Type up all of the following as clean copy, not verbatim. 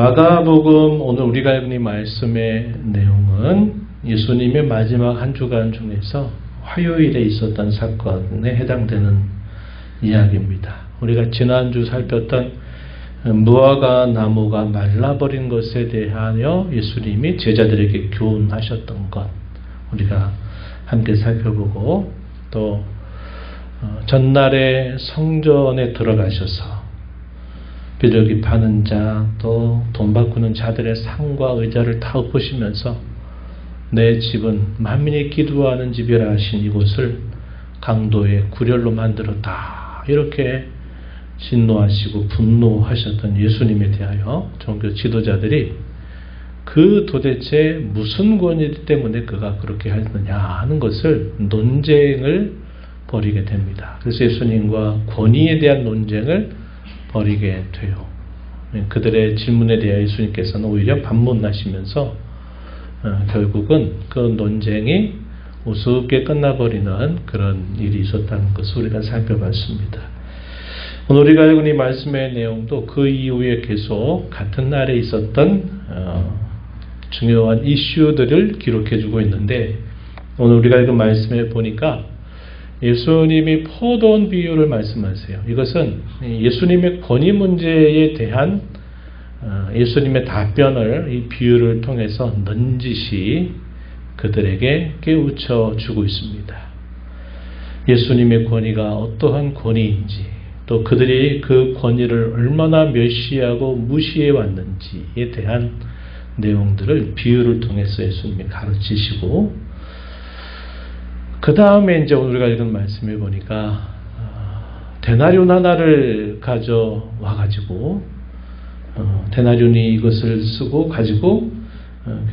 마가복음 오늘 우리가 읽은 이 말씀의 내용은 예수님의 마지막 한 주간 중에서 화요일에 있었던 사건에 해당되는 이야기입니다. 우리가 지난주 살폈던 무화과 나무가 말라버린 것에 대하여 예수님이 제자들에게 교훈하셨던 것 우리가 함께 살펴보고 또 전날에 성전에 들어가셔서 비둘기 파는 자, 또 돈 바꾸는 자들의 상과 의자를 다 엎으시면서 내 집은 만민이 기도하는 집이라 하신 이곳을 강도의 구렬로 만들었다. 이렇게 진노하시고 분노하셨던 예수님에 대하여 종교 지도자들이 그 도대체 무슨 권위 때문에 그가 그렇게 했느냐 하는 것을 논쟁을 벌이게 됩니다. 그래서 예수님과 권위에 대한 논쟁을 벌이게 돼요. 그들의 질문에 대해 예수님께서는 오히려 반문하시면서 결국은 그 논쟁이 우습게 끝나버리는 그런 일이 있었다는 것을 우리가 살펴봤습니다. 오늘 우리가 읽은 이 말씀의 내용도 그 이후에 계속 같은 날에 있었던 중요한 이슈들을 기록해주고 있는데 오늘 우리가 읽은 말씀에 보니까 예수님이 포도원 비유를 말씀하세요. 이것은 예수님의 권위 문제에 대한 예수님의 답변을 이 비유를 통해서 넌지시 그들에게 깨우쳐 주고 있습니다. 예수님의 권위가 어떠한 권위인지 또 그들이 그 권위를 얼마나 멸시하고 무시해 왔는지에 대한 내용들을 비유를 통해서 예수님이 가르치시고 그 다음에 이제 우리가 읽은 말씀을 보니까 데나리온 하나를 가져와 가지고 데나리온이 이것을 쓰고 가지고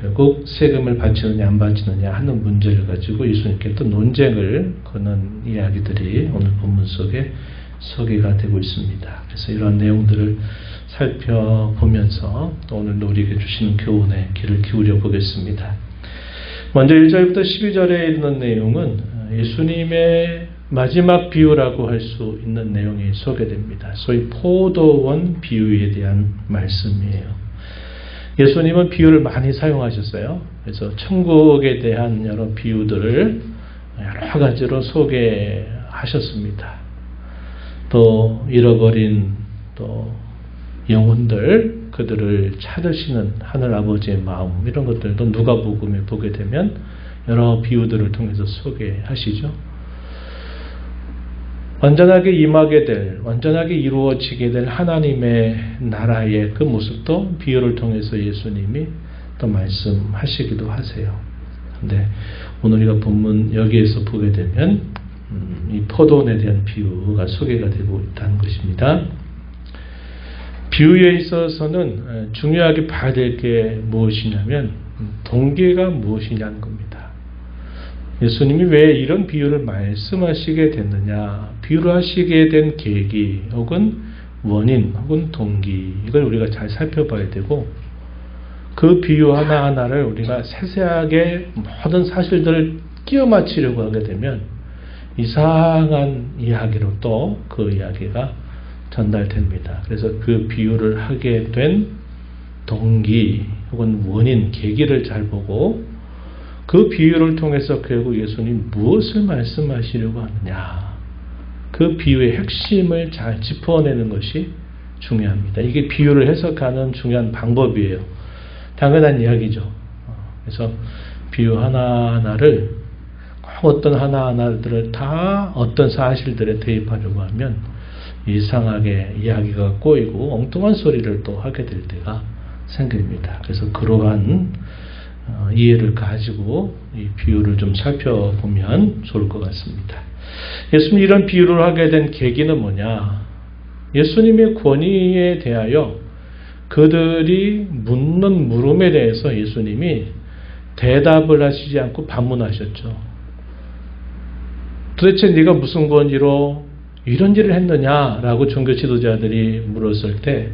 결국 세금을 바치느냐 안 바치느냐 하는 문제를 가지고 예수님께 또 논쟁을 거는 이야기들이 오늘 본문 속에 소개가 되고 있습니다. 그래서 이런 내용들을 살펴보면서 또 오늘도 우리에게 주시는 교훈에 귀를 기울여 보겠습니다. 먼저 1절부터 12절에 있는 내용은 예수님의 마지막 비유라고 할 수 있는 내용이 소개됩니다. 소위 포도원 비유에 대한 말씀이에요. 예수님은 비유를 많이 사용하셨어요. 그래서 천국에 대한 여러 비유들을 여러 가지로 소개하셨습니다. 또 잃어버린 또 영혼들 그들을 찾으시는 하늘아버지의 마음 이런 것들도 누가복음에 보게 되면 여러 비유들을 통해서 소개하시죠. 완전하게 임하게 될 완전하게 이루어지게 될 하나님의 나라의 그 모습도 비유를 통해서 예수님이 또 말씀하시기도 하세요. 근데 오늘 우리가 본문 여기에서 보게 되면 이 포도원에 대한 비유가 소개가 되고 있다는 것입니다. 비유에 있어서는 중요하게 봐야 될 게 무엇이냐면 동기가 무엇이냐는 겁니다. 예수님이 왜 이런 비유를 말씀하시게 됐느냐, 비유를 하시게 된 계기 혹은 원인 혹은 동기 이걸 우리가 잘 살펴봐야 되고 그 비유 하나하나를 우리가 세세하게 모든 사실들을 끼워 맞추려고 하게 되면 이상한 이야기로 또 그 이야기가 전달됩니다. 그래서 그 비유를 하게 된 동기 혹은 원인, 계기를 잘 보고 그 비유를 통해서 결국 예수님 무엇을 말씀하시려고 하느냐 그 비유의 핵심을 잘 짚어내는 것이 중요합니다. 이게 비유를 해석하는 중요한 방법이에요. 당연한 이야기죠. 그래서 비유 하나하나를 어떤 하나하나들을 다 어떤 사실들에 대입하려고 하면 이상하게 이야기가 꼬이고 엉뚱한 소리를 또 하게 될 때가 생깁니다. 그래서 그러한 이해를 가지고 이 비유를 좀 살펴보면 좋을 것 같습니다. 예수님이 이런 비유를 하게 된 계기는 뭐냐? 예수님의 권위에 대하여 그들이 묻는 물음에 대해서 예수님이 대답을 하시지 않고 반문하셨죠. 도대체 네가 무슨 권위로 이런 일을 했느냐라고 종교 지도자들이 물었을 때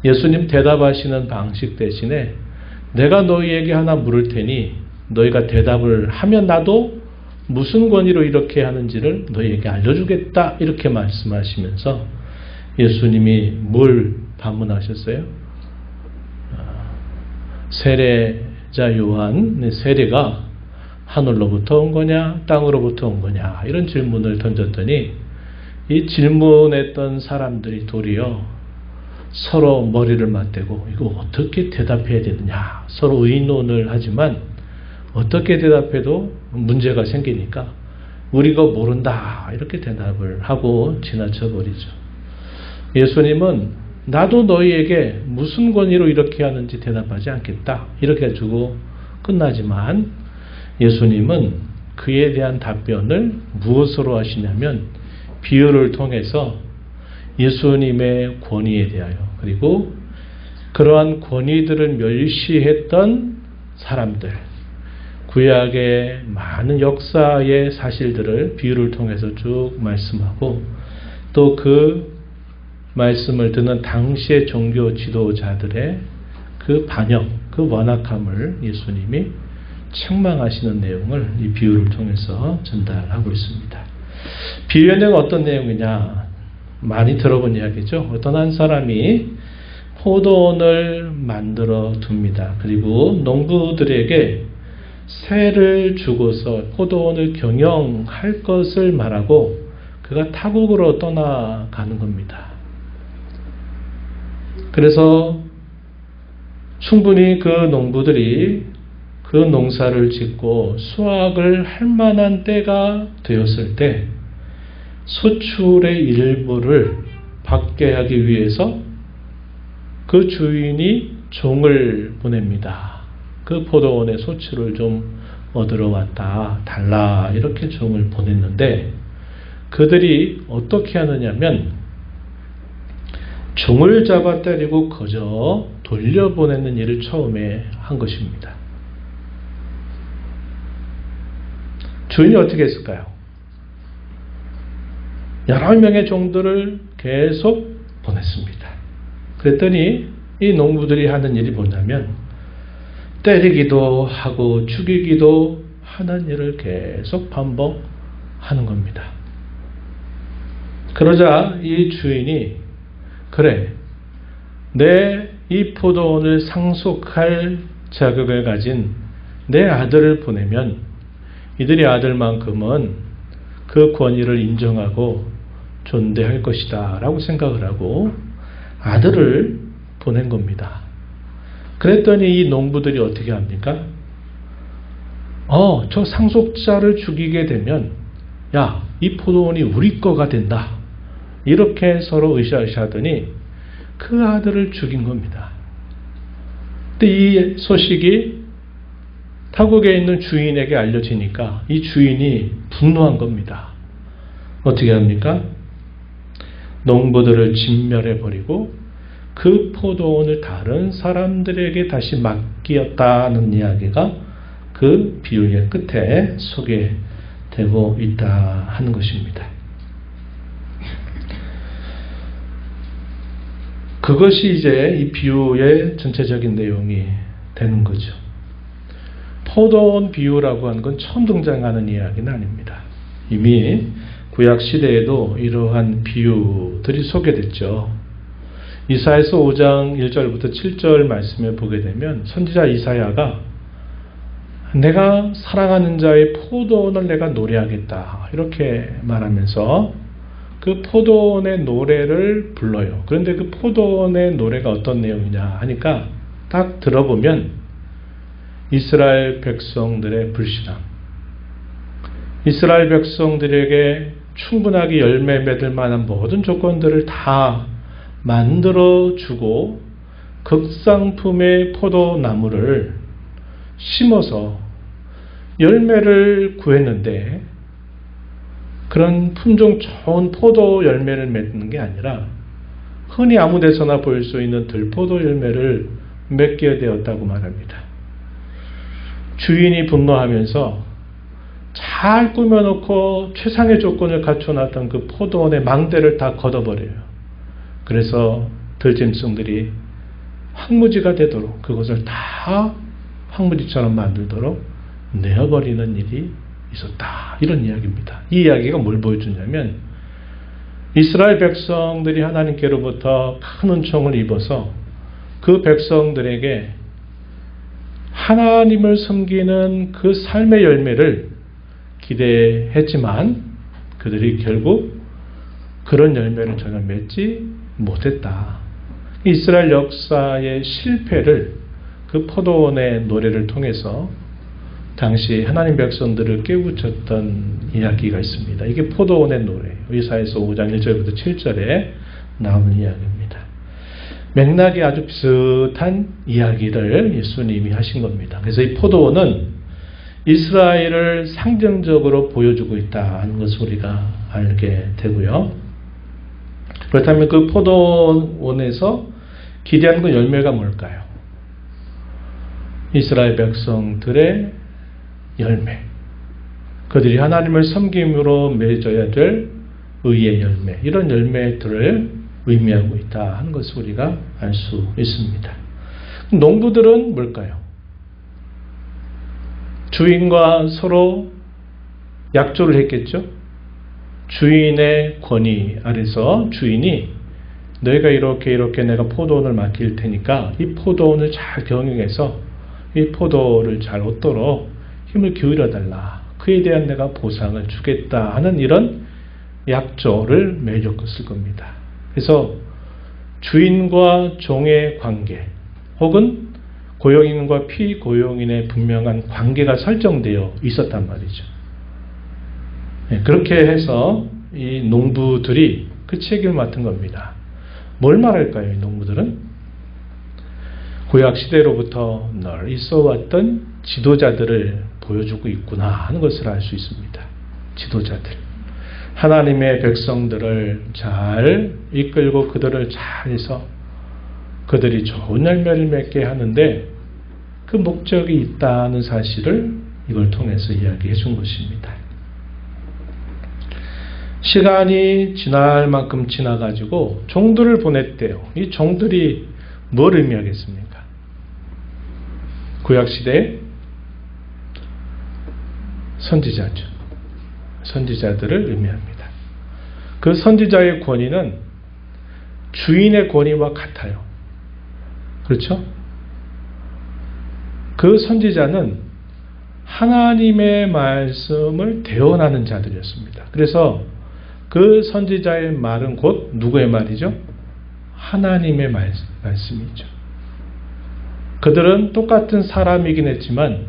예수님 대답하시는 방식 대신에 내가 너희에게 하나 물을 테니 너희가 대답을 하면 나도 무슨 권위로 이렇게 하는지를 너희에게 알려주겠다 이렇게 말씀하시면서 예수님이 뭘 반문하셨어요? 세례자 요한의 세례가 하늘로부터 온 거냐 땅으로부터 온 거냐 이런 질문을 던졌더니 이 질문했던 사람들이 도리어 서로 머리를 맞대고 이거 어떻게 대답해야 되느냐 서로 의논을 하지만 어떻게 대답해도 문제가 생기니까 우리가 모른다 이렇게 대답을 하고 지나쳐 버리죠. 예수님은 나도 너희에게 무슨 권위로 이렇게 하는지 대답하지 않겠다 이렇게 해주고 끝나지만 예수님은 그에 대한 답변을 무엇으로 하시냐면 비유를 통해서 예수님의 권위에 대하여 그리고 그러한 권위들을 멸시했던 사람들 구약의 많은 역사의 사실들을 비유를 통해서 쭉 말씀하고 또 그 말씀을 듣는 당시의 종교 지도자들의 그 반역, 그 완악함을 예수님이 책망하시는 내용을 이 비유를 통해서 전달하고 있습니다. 비유의 내용은 어떤 내용이냐? 많이 들어본 이야기죠. 어떤 한 사람이 포도원을 만들어 둡니다. 그리고 농부들에게 세를 주고서 포도원을 경영할 것을 말하고 그가 타국으로 떠나가는 겁니다. 그래서 충분히 그 농부들이 그 농사를 짓고 수확을 할 만한 때가 되었을 때 소출의 일부를 받게 하기 위해서 그 주인이 종을 보냅니다. 그 포도원의 소출을 좀 얻으러 왔다 달라 이렇게 종을 보냈는데 그들이 어떻게 하느냐면 종을 잡아 때리고 거저 돌려보내는 일을 처음에 한 것입니다. 주인이 어떻게 했을까요? 여러 명의 종들을 계속 보냈습니다. 그랬더니 이 농부들이 하는 일이 뭐냐면 때리기도 하고 죽이기도 하는 일을 계속 반복하는 겁니다. 그러자 이 주인이 그래, 내 이 포도원을 상속할 자격을 가진 내 아들을 보내면 이들의 아들만큼은 그 권위를 인정하고 존대할 것이다 라고 생각을 하고 아들을 보낸 겁니다. 그랬더니 이 농부들이 어떻게 합니까? 저 상속자를 죽이게 되면 야, 이 포도원이 우리 거가 된다. 이렇게 서로 으쌰으쌰하더니 그 아들을 죽인 겁니다. 근데 이 소식이 타국에 있는 주인에게 알려지니까 이 주인이 분노한 겁니다. 어떻게 합니까? 농부들을 진멸해버리고 그 포도원을 다른 사람들에게 다시 맡겼다는 이야기가 그 비유의 끝에 소개되고 있다 하는 것입니다. 그것이 이제 이 비유의 전체적인 내용이 되는 거죠. 포도원 비유라고 하는 건 처음 등장하는 이야기는 아닙니다. 이미 구약 시대에도 이러한 비유들이 소개됐죠. 이사야서 5장 1절부터 7절 말씀을 보게 되면 선지자 이사야가 내가 사랑하는 자의 포도원을 내가 노래하겠다 이렇게 말하면서 그 포도원의 노래를 불러요. 그런데 그 포도원의 노래가 어떤 내용이냐 하니까 딱 들어보면 이스라엘 백성들의 불신앙, 이스라엘 백성들에게 충분하게 열매 맺을 만한 모든 조건들을 다 만들어주고 극상품의 포도나무를 심어서 열매를 구했는데 그런 품종 좋은 포도 열매를 맺는 게 아니라 흔히 아무 데서나 볼 수 있는 들포도 열매를 맺게 되었다고 말합니다. 주인이 분노하면서 잘 꾸며놓고 최상의 조건을 갖춰놨던 그 포도원의 망대를 다 걷어버려요. 그래서 들짐승들이 황무지가 되도록 그것을 다 황무지처럼 만들도록 내어버리는 일이 있었다. 이런 이야기입니다. 이 이야기가 뭘 보여주냐면 이스라엘 백성들이 하나님께로부터 큰 은총을 입어서 그 백성들에게 하나님을 섬기는 그 삶의 열매를 기대했지만 그들이 결국 그런 열매를 전혀 맺지 못했다. 이스라엘 역사의 실패를 그 포도원의 노래를 통해서 당시 하나님 백성들을 깨우쳤던 이야기가 있습니다. 이게 포도원의 노래예요. 이사야서 5장 1절부터 7절에 나오는 이야기입니다. 맥락이 아주 비슷한 이야기를 예수님이 하신 겁니다. 그래서 이 포도원은 이스라엘을 상징적으로 보여주고 있다는 것을 우리가 알게 되고요. 그렇다면 그 포도원에서 기대하는 그 열매가 뭘까요? 이스라엘 백성들의 열매. 그들이 하나님을 섬김으로 맺어야 될 의의 열매. 이런 열매들을 의미하고 있다 하는 것을 우리가 알 수 있습니다. 농부들은 뭘까요? 주인과 서로 약조를 했겠죠. 주인의 권위 아래서 주인이 너희가 이렇게 내가 포도원을 맡길 테니까 이 포도원을 잘 경영해서 이 포도를 잘 얻도록 힘을 기울여 달라. 그에 대한 내가 보상을 주겠다 하는 이런 약조를 맺었을 겁니다. 그래서 주인과 종의 관계 혹은 고용인과 피고용인의 분명한 관계가 설정되어 있었단 말이죠. 그렇게 해서 이 농부들이 그 책임을 맡은 겁니다. 뭘 말할까요? 이 농부들은? 구약 시대로부터 늘 있어왔던 지도자들을 보여주고 있구나 하는 것을 알 수 있습니다. 지도자들. 하나님의 백성들을 잘 이끌고 그들을 잘 해서 그들이 좋은 열매를 맺게 하는데 그 목적이 있다는 사실을 이걸 통해서 이야기해 준 것입니다. 시간이 지날 만큼 지나가지고 종들을 보냈대요. 이 종들이 뭘 의미하겠습니까? 구약시대에 선지자죠. 선지자들을 의미합니다. 그 선지자의 권위는 주인의 권위와 같아요. 그렇죠? 그 선지자는 하나님의 말씀을 대언하는 자들이었습니다. 그래서 그 선지자의 말은 곧 누구의 말이죠? 하나님의 말씀이죠. 그들은 똑같은 사람이긴 했지만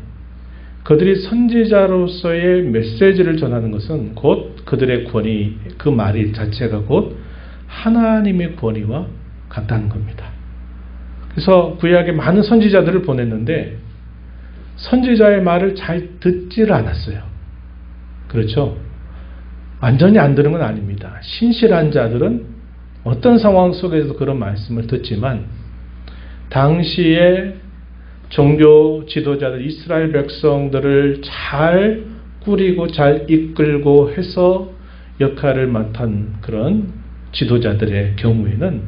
그들이 선지자로서의 메시지를 전하는 것은 곧 그들의 권위, 그 말 자체가 곧 하나님의 권위와 같다는 겁니다. 그래서 구약에 많은 선지자들을 보냈는데 선지자의 말을 잘 듣지를 않았어요. 그렇죠? 완전히 안 들은 건 아닙니다. 신실한 자들은 어떤 상황 속에서도 그런 말씀을 듣지만 당시에 종교 지도자들 이스라엘 백성들을 잘 꾸리고 잘 이끌고 해서 역할을 맡은 그런 지도자들의 경우에는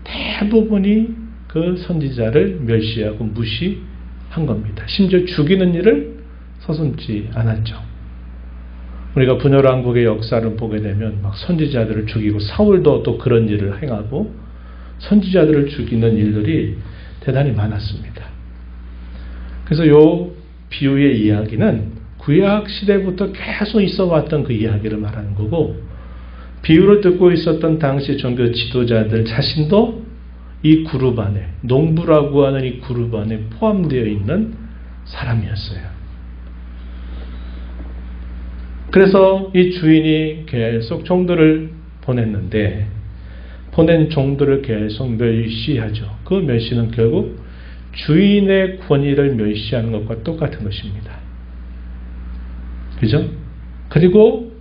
대부분이 그 선지자를 멸시하고 무시한 겁니다. 심지어 죽이는 일을 서슴지 않았죠. 우리가 분열왕국의 역사를 보게 되면 막 선지자들을 죽이고 사울도 또 그런 일을 행하고 선지자들을 죽이는 일들이 대단히 많았습니다. 그래서 이 비유의 이야기는 구약 시대부터 계속 있어 왔던 그 이야기를 말하는 거고 비유를 듣고 있었던 당시 종교 지도자들 자신도 이 그룹 안에 농부라고 하는 이 그룹 안에 포함되어 있는 사람이었어요. 그래서 이 주인이 계속 종들을 보냈는데 보낸 종들을 계속 멸시하죠. 그 멸시는 결국 주인의 권위를 멸시하는 것과 똑같은 것입니다. 그죠? 그리고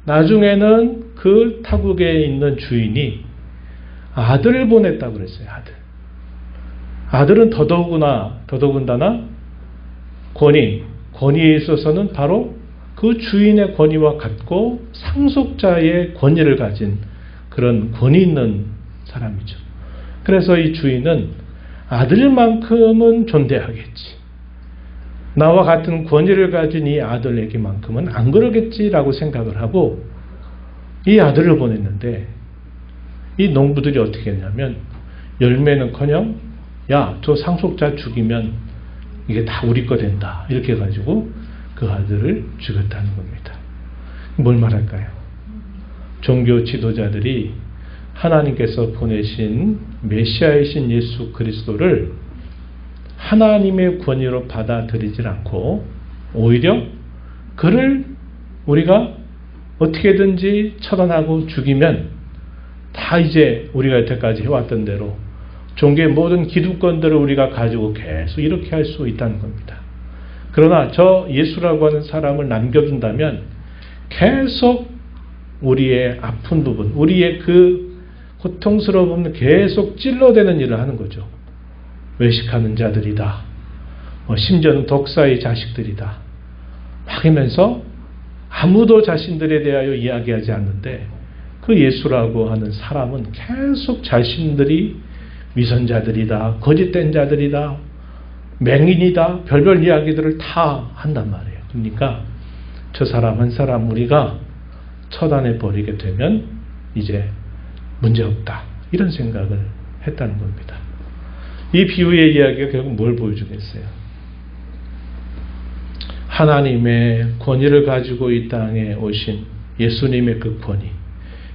나중에는 그 타국에 있는 주인이 아들을 보냈다고 그랬어요. 아들은 더더군다나 권위에 있어서는 바로 그 주인의 권위와 같고 상속자의 권위를 가진 그런 권위 있는 사람이죠. 그래서 이 주인은 아들만큼은 존대하겠지. 나와 같은 권위를 가진 이 아들에게만큼은 안 그러겠지라고 생각을 하고 이 아들을 보냈는데 이 농부들이 어떻게 했냐면 열매는커녕 야, 저 상속자 죽이면 이게 다 우리 거 된다. 이렇게 해가지고 그 아들을 죽였다는 겁니다. 뭘 말할까요? 종교 지도자들이 하나님께서 보내신 메시아이신 예수 그리스도를 하나님의 권위로 받아들이질 않고 오히려 그를 우리가 어떻게든지 처단하고 죽이면 다 이제 우리가 여태까지 해왔던 대로 종교의 모든 기득권들을 우리가 가지고 계속 이렇게 할 수 있다는 겁니다. 그러나 저 예수라고 하는 사람을 남겨둔다면 계속 우리의 아픈 부분, 우리의 그 고통스러운 부분을 계속 찔러대는 일을 하는 거죠. 외식하는 자들이다. 심지어는 독사의 자식들이다. 막 하면서 아무도 자신들에 대하여 이야기하지 않는데 그 예수라고 하는 사람은 계속 자신들이 위선자들이다, 거짓된 자들이다, 맹인이다, 별별 이야기들을 다 한단 말이에요. 그러니까 저 사람 한 사람 우리가 처단해 버리게 되면 이제 문제없다. 이런 생각을 했다는 겁니다. 이 비유의 이야기가 결국 뭘 보여주겠어요? 하나님의 권위를 가지고 이 땅에 오신 예수님의 그 권위.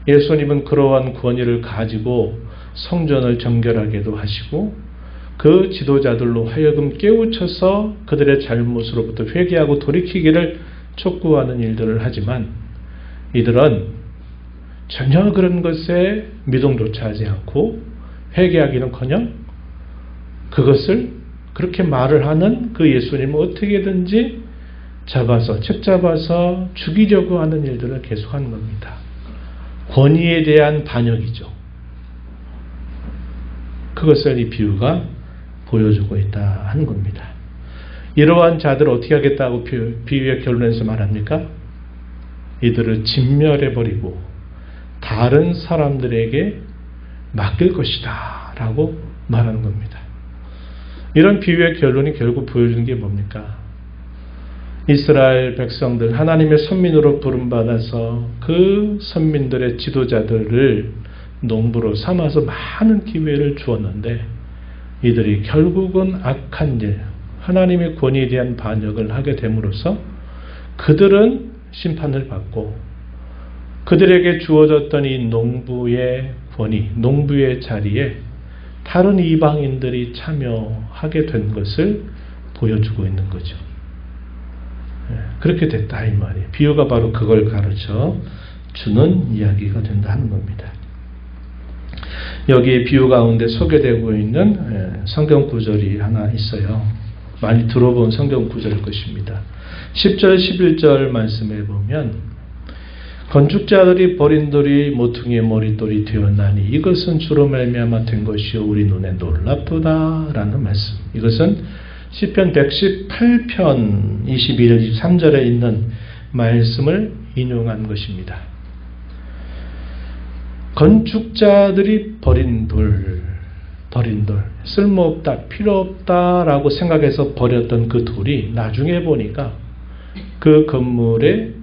예수님은 그러한 권위를 가지고 성전을 정결하게도 하시고 그 지도자들로 하여금 깨우쳐서 그들의 잘못으로부터 회개하고 돌이키기를 촉구하는 일들을 하지만 이들은 전혀 그런 것에 미동조차 하지 않고 회개하기는커녕 그것을 그렇게 말을 하는 그 예수님을 어떻게든지 책 잡아서 죽이려고 하는 일들을 계속하는 겁니다. 권위에 대한 반역이죠. 그것을 이 비유가 보여주고 있다 하는 겁니다. 이러한 자들을 어떻게 하겠다고 비유의 결론에서 말합니까? 이들을 진멸해버리고 다른 사람들에게 맡길 것이다 라고 말하는 겁니다. 이런 비유의 결론이 결국 보여주는 게 뭡니까? 이스라엘 백성들, 하나님의 선민으로 부름받아서 그 선민들의 지도자들을 농부로 삼아서 많은 기회를 주었는데 이들이 결국은 악한 일, 하나님의 권위에 대한 반역을 하게 됨으로써 그들은 심판을 받고 그들에게 주어졌던 이 농부의 권위, 농부의 자리에 다른 이방인들이 참여하게 된 것을 보여주고 있는 거죠. 그렇게 됐다 이 말이에요. 비유가 바로 그걸 가르쳐 주는 이야기가 된다 하는 겁니다. 여기 비유 가운데 소개되고 있는 성경 구절이 하나 있어요. 많이 들어본 성경 구절일 것입니다. 10절 11절 말씀에 보면 건축자들이 버린 돌이 모퉁이의 머릿돌이 되었나니 이것은 주로 말미암아 된 것이요 우리 눈에 놀랍도다 라는 말씀. 이것은 시편 118편 21, 23절에 있는 말씀을 인용한 것입니다. 건축자들이 버린 돌, 쓸모없다, 필요없다라고 생각해서 버렸던 그 돌이 나중에 보니까 그 건물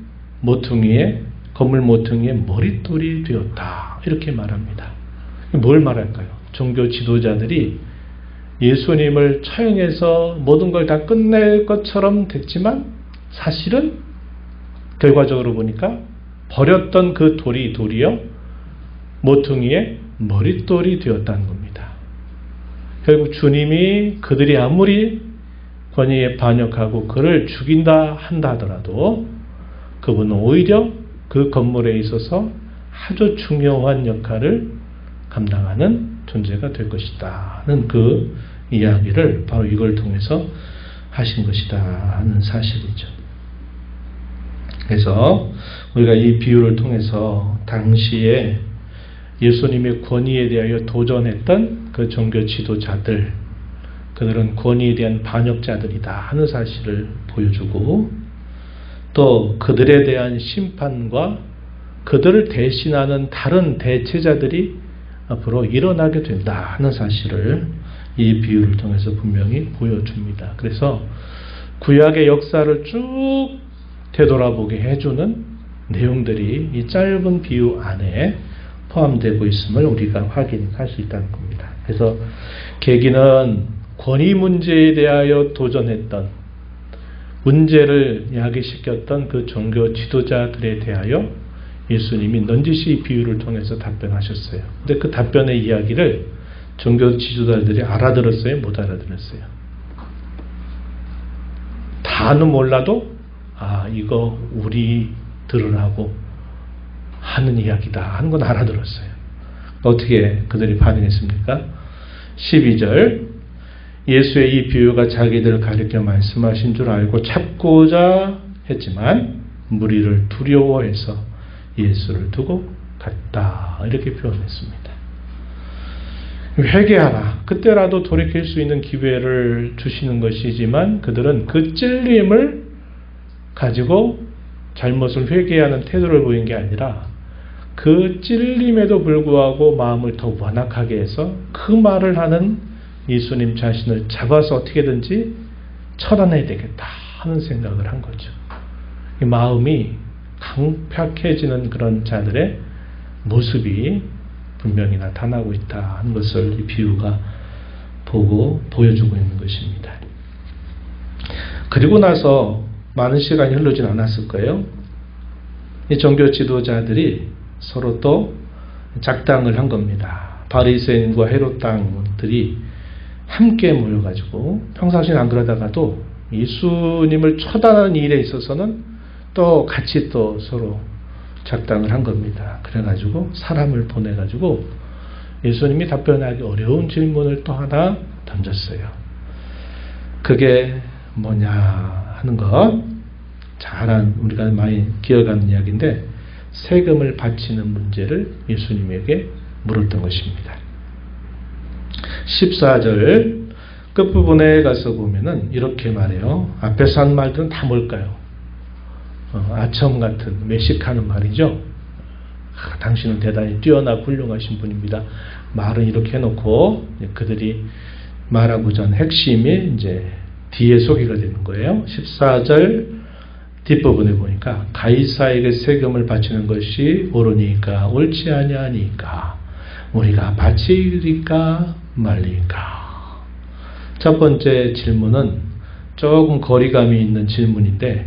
모퉁이의 머릿돌이 되었다. 이렇게 말합니다. 뭘 말할까요? 종교 지도자들이 예수님을 처형해서 모든 걸 다 끝낼 것처럼 됐지만 사실은 결과적으로 보니까 버렸던 그 돌이요 모퉁이의 머릿돌이 되었다는 겁니다. 결국 주님이 그들이 아무리 권위에 반역하고 그를 죽인다 한다 하더라도 그분은 오히려 그 건물에 있어서 아주 중요한 역할을 감당하는 존재가 될 것이다는 그 이야기를 바로 이걸 통해서 하신 것이다 하는 사실이죠. 그래서 우리가 이 비유를 통해서 당시에 예수님의 권위에 대하여 도전했던 그 종교 지도자들, 그들은 권위에 대한 반역자들이다 하는 사실을 보여주고 또 그들에 대한 심판과 그들을 대신하는 다른 대체자들이 앞으로 일어나게 된다 하는 사실을 이 비유를 통해서 분명히 보여줍니다. 그래서 구약의 역사를 쭉 되돌아보게 해주는 내용들이 이 짧은 비유 안에 포함되고 있음을 우리가 확인할 수 있다는 겁니다. 그래서 계기는 권위 문제에 대하여 도전했던, 문제를 야기시켰던 그 종교 지도자들에 대하여 예수님이 넌지시 비유를 통해서 답변하셨어요. 근데 그 답변의 이야기를 종교 지도자들이 알아들었어요? 못 알아들었어요? 다는 몰라도 이거 우리 들으라고 하는 이야기다 하는 건 알아들었어요. 어떻게 그들이 반응했습니까? 12절, 예수의 이 비유가 자기들을 가리켜 말씀하신 줄 알고 찾고자 했지만 무리를 두려워해서 예수를 두고 갔다, 이렇게 표현했습니다. 회개하라, 그때라도 돌이킬 수 있는 기회를 주시는 것이지만 그들은 그 찔림을 가지고 잘못을 회개하는 태도를 보인 게 아니라 그 찔림에도 불구하고 마음을 더 완악하게 해서 그 말을 하는 예수님 자신을 잡아서 어떻게든지 처단해야 되겠다 하는 생각을 한 거죠. 이 마음이 강팍해지는 그런 자들의 모습이 분명히 나타나고 있다 하는 것을 이 비유가 보여주고 있는 것입니다. 그리고 나서 많은 시간이 흐르진 않았을 거예요. 이 종교 지도자들이 서로 또 작당을 한 겁니다. 바리새인과 헤롯 당들이 함께 모여가지고 평상시는 안 그러다가도 예수님을 처단하는 일에 있어서는 또 같이 또 서로 작당을 한 겁니다. 그래가지고 사람을 보내가지고 예수님이 답변하기 어려운 질문을 또 하나 던졌어요. 그게 뭐냐 하는 것, 우리가 많이 기억하는 이야기인데, 세금을 바치는 문제를 예수님에게 물었던 것입니다. 14절 끝부분에 가서 보면은 이렇게 말해요. 앞에서 한 말들은 다 뭘까요? 아첨 같은 매식하는 말이죠. 당신은 대단히 뛰어나고 훌륭하신 분입니다. 말은 이렇게 해놓고 그들이 말하고자 하는 핵심이 이제 뒤에 소개가 되는 거예요. 14절 뒷부분에 보니까 가이사에게 세금을 바치는 것이 옳으니까 옳지 아니하니까 우리가 바치리까 말리까. 첫 번째 질문은 조금 거리감이 있는 질문인데,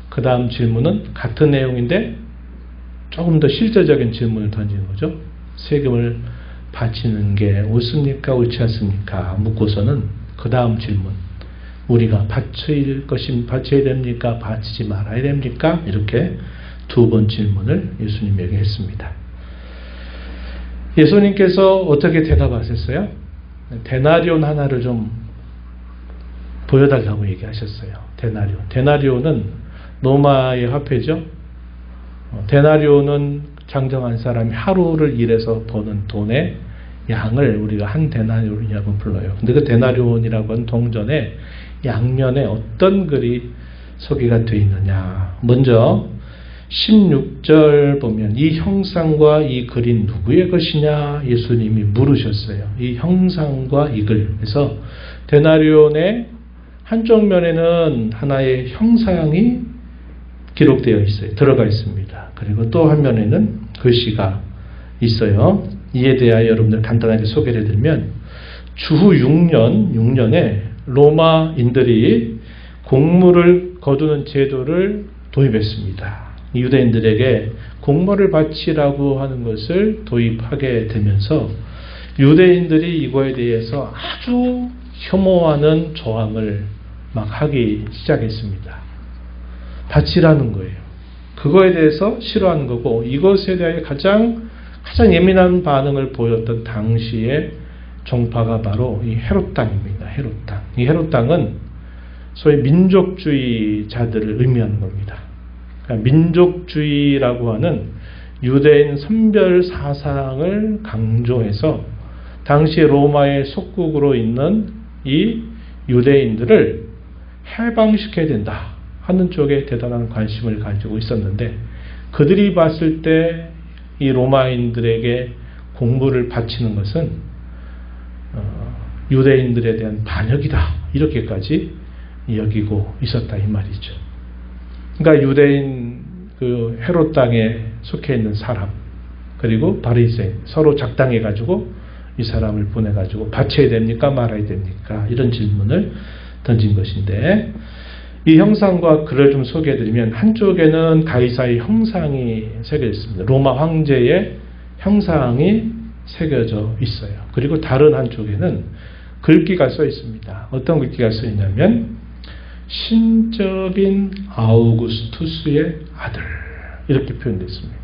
그 다음 질문은 같은 내용인데 조금 더 실제적인 질문을 던지는 거죠. 세금을 바치는 게 옳습니까 옳지 않습니까 묻고서는 그 다음 질문, 우리가 바쳐야 됩니까 바치지 말아야 됩니까, 이렇게 두 번 질문을 예수님에게 했습니다. 예수님께서 어떻게 대답하셨어요? 데나리온 하나를 좀 보여달라고 얘기하셨어요. 데나리온은 로마의 화폐죠. 데나리온은 장정한 사람이 하루를 일해서 버는 돈의 양을 우리가 한 데나리온이라고 불러요. 근데 그 데나리온이라고 하는 동전의 양면에 어떤 글이 소개가 되어 있느냐. 먼저 16절 보면 이 형상과 이 글이 누구의 것이냐 예수님이 물으셨어요. 이 형상과 이 글. 그래서 데나리온의 한쪽 면에는 하나의 형상이 기록되어 있어요. 들어가 있습니다. 그리고 또 한 면에는 글씨가 있어요. 이에 대하여 여러분들 간단하게 소개를 해드리면, 주후 6년에 로마인들이 공물을 거두는 제도를 도입했습니다. 유대인들에게 공물을 바치라고 하는 것을 도입하게 되면서 유대인들이 이거에 대해서 아주 혐오하는 조항을 막 하기 시작했습니다. 바치라는 거예요. 그거에 대해서 싫어하는 거고, 이것에 대해 가장 예민한 반응을 보였던 당시의 종파가 바로 이 헤롯당입니다. 헤롯당. 이 헤롯당은 소위 민족주의자들을 의미하는 겁니다. 그러니까 민족주의라고 하는 유대인 선별 사상을 강조해서 당시 로마의 속국으로 있는 이 유대인들을 해방시켜야 된다 하는 쪽에 대단한 관심을 가지고 있었는데, 그들이 봤을 때 이 로마인들에게 공물을 바치는 것은 유대인들에 대한 반역이다, 이렇게까지 여기고 있었다 이 말이죠. 그러니까 유대인 그 헤롯 땅에 속해 있는 사람, 그리고 바리새인 서로 작당해 가지고 이 사람을 보내가지고 바쳐야 됩니까? 말아야 됩니까? 이런 질문을 던진 것인데, 이 형상과 글을 좀 소개해드리면, 한쪽에는 가이사의 형상이 새겨져 있습니다. 로마 황제의 형상이 새겨져 있어요. 그리고 다른 한쪽에는 글귀가 써 있습니다. 어떤 글귀가 써 있냐면, 신적인 아우구스투스의 아들, 이렇게 표현되어 있습니다.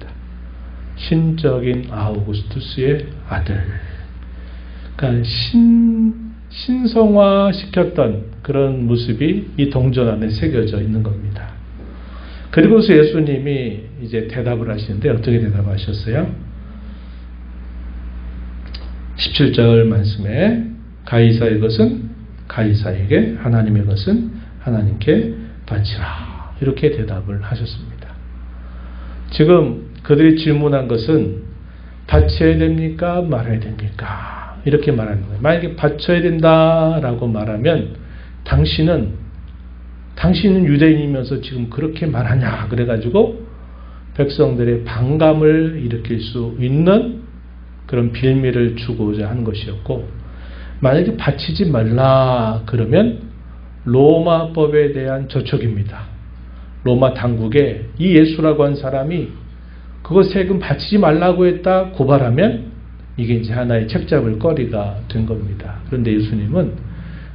신적인 아우구스투스의 아들. 그러니까 신성화시켰던 그런 모습이 이 동전 안에 새겨져 있는 겁니다. 그리고서 예수님이 이제 대답을 하시는데 어떻게 대답하셨어요? 17절 말씀에 가이사의 것은 가이사에게, 하나님의 것은 하나님께 바치라, 이렇게 대답을 하셨습니다. 지금 그들이 질문한 것은 바쳐야 됩니까? 말아야 됩니까? 이렇게 말하는 거예요. 만약에 바쳐야 된다라고 말하면 당신은 유대인이면서 지금 그렇게 말하냐, 그래가지고 백성들의 반감을 일으킬 수 있는 그런 빌미를 주고자 하는 것이었고, 만약에 바치지 말라 그러면 로마법에 대한 저촉입니다. 로마 당국에 이 예수라고 한 사람이 그거 세금 바치지 말라고 했다 고발하면 이게 이제 하나의 책잡을 거리가 된 겁니다. 그런데 예수님은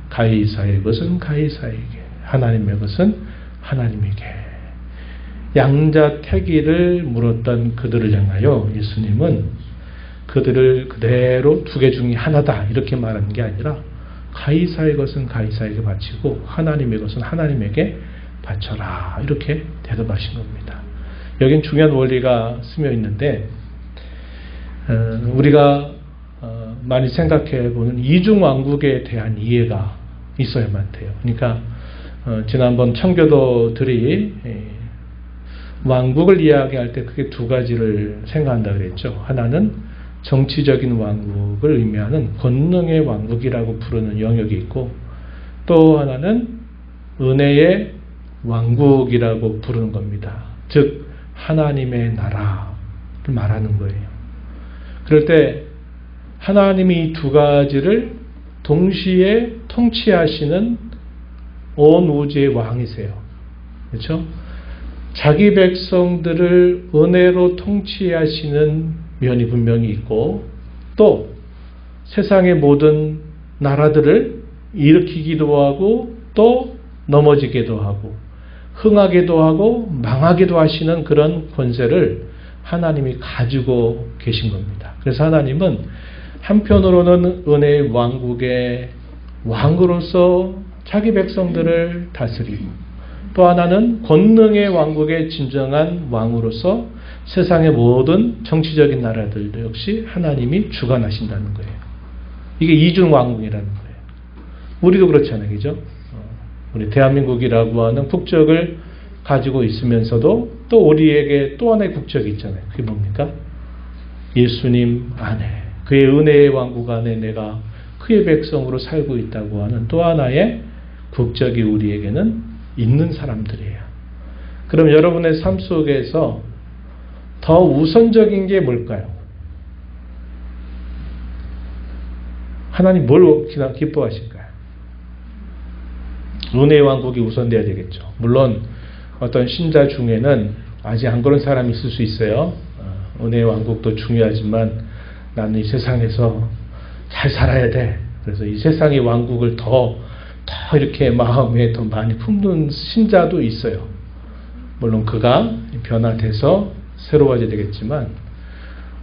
가이사의 것은 가이사에게, 하나님의 것은 하나님에게, 양자택일을 물었던 그들을 향하여 예수님은 그들을 그대로 두 개 중에 하나다 이렇게 말하는 게 아니라 가이사의 것은 가이사에게 바치고 하나님의 것은 하나님에게 바쳐라, 이렇게 대답하신 겁니다. 여긴 중요한 원리가 스며 있는데, 우리가 많이 생각해 보는 이중왕국에 대한 이해가 있어야만 돼요. 그러니까 지난번 청교도들이 왕국을 이야기할 때 크게 두 가지를 생각한다 그랬죠. 하나는 정치적인 왕국을 의미하는 권능의 왕국이라고 부르는 영역이 있고, 또 하나는 은혜의 왕국이라고 부르는 겁니다. 즉 하나님의 나라를 말하는 거예요. 그럴 때 하나님이 이 두 가지를 동시에 통치하시는 온 우주의 왕이세요. 그렇죠? 자기 백성들을 은혜로 통치하시는 면이 분명히 있고, 또 세상의 모든 나라들을 일으키기도 하고 또 넘어지기도 하고 흥하게도 하고 망하게도 하시는 그런 권세를 하나님이 가지고 계신 겁니다. 그래서 하나님은 한편으로는 은혜의 왕국의 왕으로서 자기 백성들을 다스리고, 또 하나는 권능의 왕국의 진정한 왕으로서 세상의 모든 정치적인 나라들도 역시 하나님이 주관하신다는 거예요. 이게 이중왕국이라는 거예요. 우리도 그렇잖아요. 그죠? 우리 대한민국이라고 하는 국적을 가지고 있으면서도 또 우리에게 또 하나의 국적이 있잖아요. 그게 뭡니까? 예수님 안에, 그의 은혜의 왕국 안에 내가 그의 백성으로 살고 있다고 하는 또 하나의 국적이 우리에게는 있는 사람들이에요. 그럼 여러분의 삶 속에서 더 우선적인 게 뭘까요? 하나님 뭘 기뻐하실까요? 은혜의 왕국이 우선돼야 되겠죠. 물론 어떤 신자 중에는 아직 안 그런 사람이 있을 수 있어요. 은혜의 왕국도 중요하지만 나는 이 세상에서 잘 살아야 돼. 그래서 이 세상의 왕국을 더 이렇게 마음에 더 많이 품는 신자도 있어요. 물론 그가 변화돼서 새로워져야 되겠지만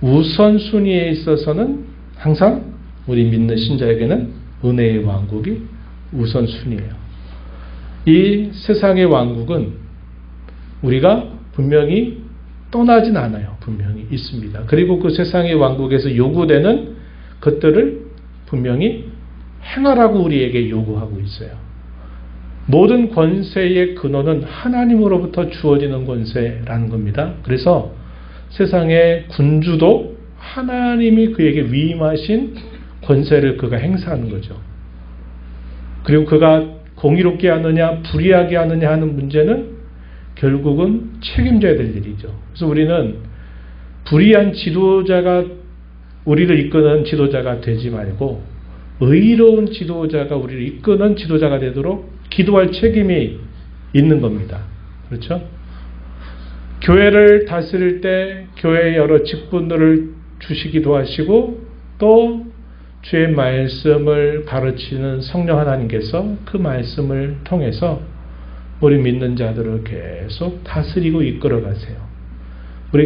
우선순위에 있어서는 항상 우리 믿는 신자에게는 은혜의 왕국이 우선순위예요. 이 세상의 왕국은 우리가 분명히 떠나진 않아요. 분명히 있습니다. 그리고 그 세상의 왕국에서 요구되는 것들을 분명히 행하라고 우리에게 요구하고 있어요. 모든 권세의 근원은 하나님으로부터 주어지는 권세라는 겁니다. 그래서 세상의 군주도 하나님이 그에게 위임하신 권세를 그가 행사하는 거죠. 그리고 그가 공의롭게 하느냐 불의하게 하느냐 하는 문제는 결국은 책임져야 될 일이죠. 그래서 우리는 불의한 지도자가 우리를 이끄는 지도자가 되지 말고 의로운 지도자가 우리를 이끄는 지도자가 되도록 기도할 책임이 있는 겁니다. 그렇죠? 교회를 다스릴 때 교회의 여러 직분들을 주시기도 하시고 또 주의 말씀을 가르치는 성령 하나님께서 그 말씀을 통해서 우리 믿는 자들을 계속 다스리고 이끌어 가세요.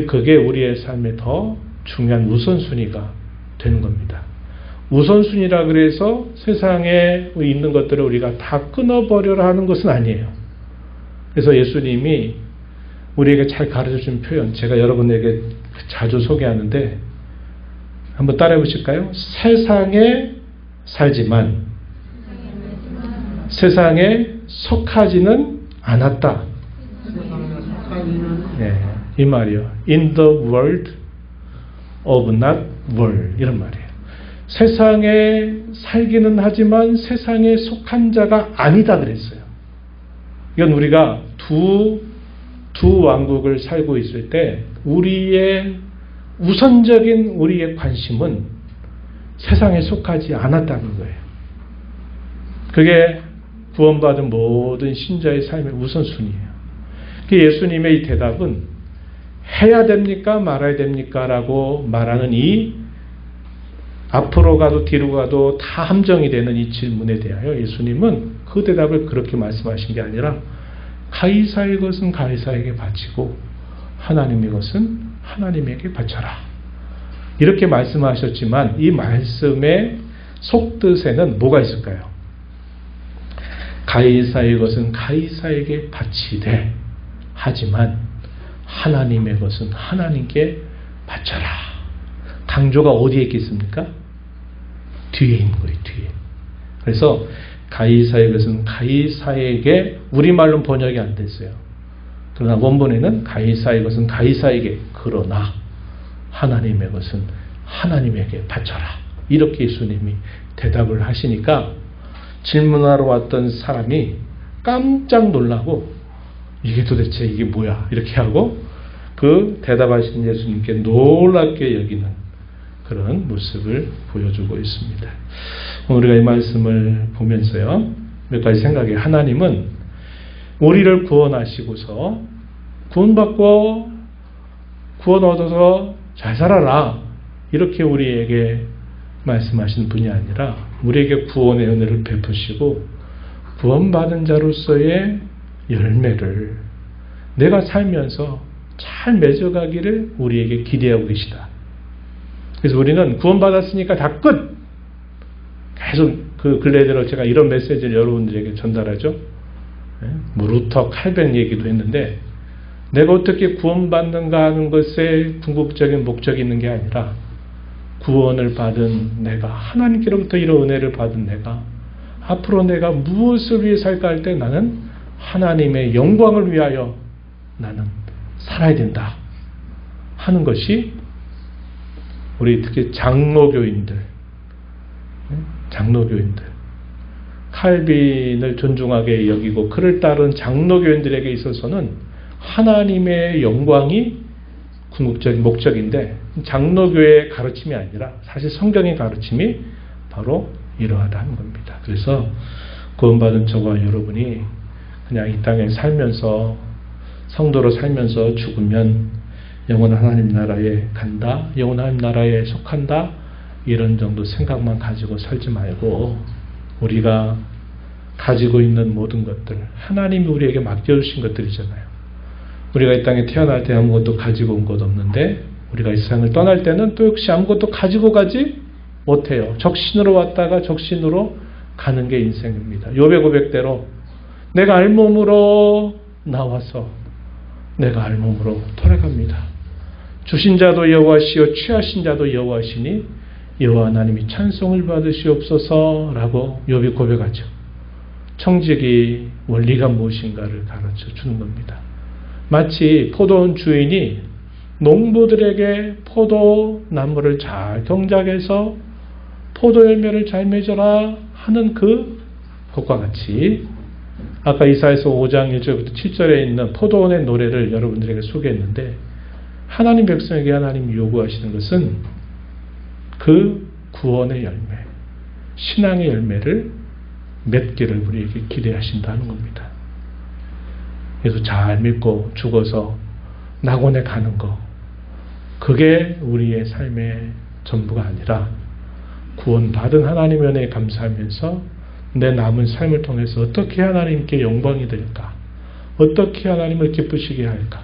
그게 우리의 삶의 더 중요한 우선순위가 되는 겁니다. 우선순위라 그래서 세상에 있는 것들을 우리가 다 끊어버려라 하는 것은 아니에요. 그래서 예수님이 우리에게 잘 가르쳐준 표현, 제가 여러분에게 자주 소개하는데 한번 따라해 보실까요? 세상에 살지만 세상에 속하지는 않았다. 네, 이 말이요. In the world of not world 이런 말이에요. 세상에 살기는 하지만 세상에 속한 자가 아니다 그랬어요. 이건 우리가 두 왕국을 살고 있을 때 우리의 우선적인 우리의 관심은 세상에 속하지 않았다는 거예요. 그게 구원받은 모든 신자의 삶의 우선순위예요. 예수님의 이 대답은 해야 됩니까? 말아야 됩니까? 라고 말하는 이 앞으로 가도 뒤로 가도 다 함정이 되는 이 질문에 대하여 예수님은 그 대답을 그렇게 말씀하신 게 아니라 가이사의 것은 가이사에게 바치고 하나님의 것은 하나님에게 바쳐라. 이렇게 말씀하셨지만 이 말씀의 속뜻에는 뭐가 있을까요? 가이사의 것은 가이사에게 바치되 하지만 하나님의 것은 하나님께 바쳐라. 강조가 어디에 있겠습니까? 뒤에 있는 거예요. 뒤에. 그래서 가이사의 것은 가이사에게 우리말로 번역이 안 됐어요. 그러나 원본에는 가이사의 것은 가이사에게 그러나 하나님의 것은 하나님에게 바쳐라. 이렇게 예수님이 대답을 하시니까 질문하러 왔던 사람이 깜짝 놀라고 이게 도대체 이게 뭐야 이렇게 하고 그 대답하신 예수님께 놀랍게 여기는 그런 모습을 보여주고 있습니다. 우리가 이 말씀을 보면서요 몇 가지 생각이 하나님은 우리를 구원하시고서 구원받고 구원 얻어서 잘 살아라 이렇게 우리에게 말씀하신 분이 아니라 우리에게 구원의 은혜를 베푸시고 구원받은 자로서의 열매를 내가 살면서 잘 맺어가기를 우리에게 기대하고 계시다. 그래서 우리는 구원받았으니까 다 끝! 계속 그 근래 들어 제가 이런 메시지를 여러분들에게 전달하죠. 루터 칼뱅 얘기도 했는데 내가 어떻게 구원받는가 하는 것에 궁극적인 목적이 있는 게 아니라 구원을 받은 내가 하나님께로부터 이런 은혜를 받은 내가 앞으로 내가 무엇을 위해 살까 할 때 나는 하나님의 영광을 위하여 나는 살아야 된다 하는 것이 우리 특히 장로교인들 칼빈을 존중하게 여기고 그를 따른 장로교인들에게 있어서는 하나님의 영광이 궁극적인 목적인데 장로교의 가르침이 아니라 사실 성경의 가르침이 바로 이러하다는 겁니다. 그래서 구원받은 저와 여러분이 그냥 이 땅에 살면서 성도로 살면서 죽으면 영원한 하나님 나라에 간다, 영원한 하나님 나라에 속한다 이런 정도 생각만 가지고 살지 말고 우리가 가지고 있는 모든 것들 하나님이 우리에게 맡겨주신 것들이잖아요. 우리가 이 땅에 태어날 때 아무것도 가지고 온 것 없는데 우리가 이 세상을 떠날 때는 또 역시 아무것도 가지고 가지 못해요. 적신으로 왔다가 적신으로 가는 게 인생입니다. 욥의 고백대로 내가 알몸으로 나와서 내가 알몸으로 돌아갑니다. 주신 자도 여호와시요 취하신 자도 여호와시니 여호와 하나님이 찬송을 받으시옵소서라고 욥이 고백하죠. 청지기 원리가 무엇인가를 가르쳐 주는 겁니다. 마치 포도원 주인이 농부들에게 포도나무를 잘 경작해서 포도 열매를 잘 맺어라 하는 그 것과 같이 아까 이사야서 5장 1절부터 7절에 있는 포도원의 노래를 여러분들에게 소개했는데 하나님 백성에게 하나님이 요구하시는 것은 그 구원의 열매, 신앙의 열매를 맺기를 우리에게 기대하신다는 겁니다. 그래서 잘 믿고 죽어서 낙원에 가는 거, 그게 우리의 삶의 전부가 아니라 구원받은 하나님의 은혜에 감사하면서 내 남은 삶을 통해서 어떻게 하나님께 영광이 될까? 어떻게 하나님을 기쁘시게 할까?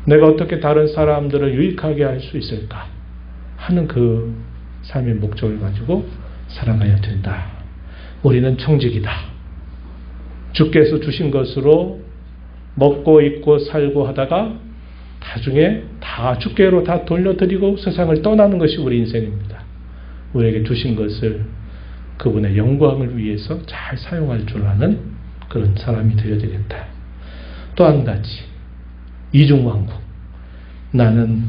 내가 어떻게 다른 사람들을 유익하게 할 수 있을까? 하는 그 삶의 목적을 가지고 살아가야 된다. 우리는 청직이다. 주께서 주신 것으로 먹고 입고 살고 하다가 나중에 다 주께로 다 돌려드리고 세상을 떠나는 것이 우리 인생입니다. 우리에게 주신 것을 그분의 영광을 위해서 잘 사용할 줄 아는 그런 사람이 되어야 되겠다. 또 한 가지, 이중왕국. 나는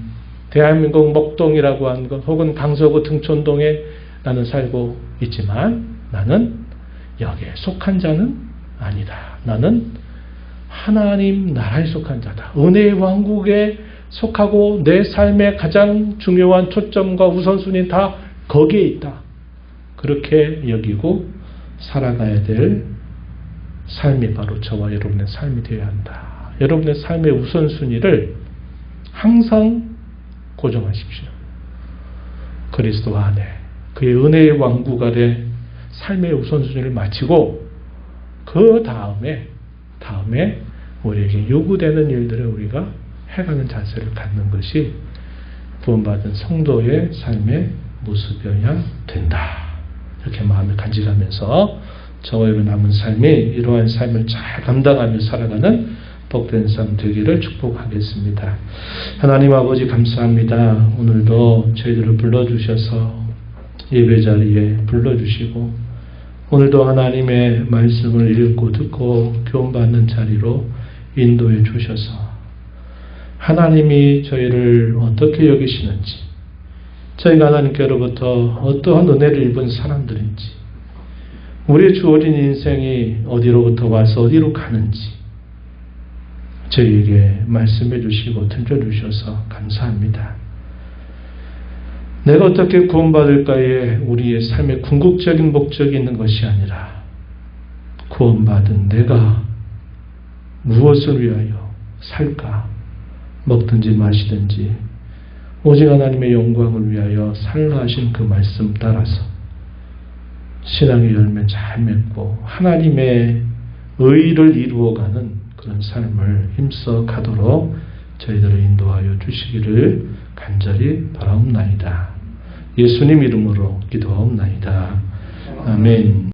대한민국 목동이라고 하는 것, 혹은 강서구 등촌동에 나는 살고 있지만 나는 여기에 속한 자는 아니다. 나는 하나님 나라에 속한 자다. 은혜의 왕국에 속하고 내 삶의 가장 중요한 초점과 우선순위 다 거기에 있다. 그렇게 여기고 살아가야 될 삶이 바로 저와 여러분의 삶이 되어야 한다. 여러분의 삶의 우선순위를 항상 고정하십시오. 그리스도 안에 그의 은혜의 왕국 아래 삶의 우선순위를 마치고 그 다음에 우리에게 요구되는 일들을 우리가 해가는 자세를 갖는 것이 구원받은 성도의 삶의 모습이어야 된다. 이렇게 마음을 간직하면서 저와 여러분 남은 삶이 이러한 삶을 잘 감당하며 살아가는 복된 삶 되기를 축복하겠습니다. 하나님 아버지 감사합니다. 오늘도 저희들을 불러주셔서 예배 자리에 불러주시고 오늘도 하나님의 말씀을 읽고 듣고 교훈받는 자리로 인도해 주셔서 하나님이 저희를 어떻게 여기시는지, 저희가 하나님께로부터 어떠한 은혜를 입은 사람들인지, 우리의 주어진 인생이 어디로부터 와서 어디로 가는지 저희에게 말씀해 주시고 들려주셔서 감사합니다. 내가 어떻게 구원받을까에 우리의 삶의 궁극적인 목적이 있는 것이 아니라 구원받은 내가 무엇을 위하여 살까? 먹든지 마시든지 오직 하나님의 영광을 위하여 살라 하신 그 말씀 따라서 신앙의 열매 잘 맺고 하나님의 의를 이루어가는 그런 삶을 힘써 가도록 저희들을 인도하여 주시기를 간절히 바라옵나이다. 예수님 이름으로 기도하옵나이다. 아멘.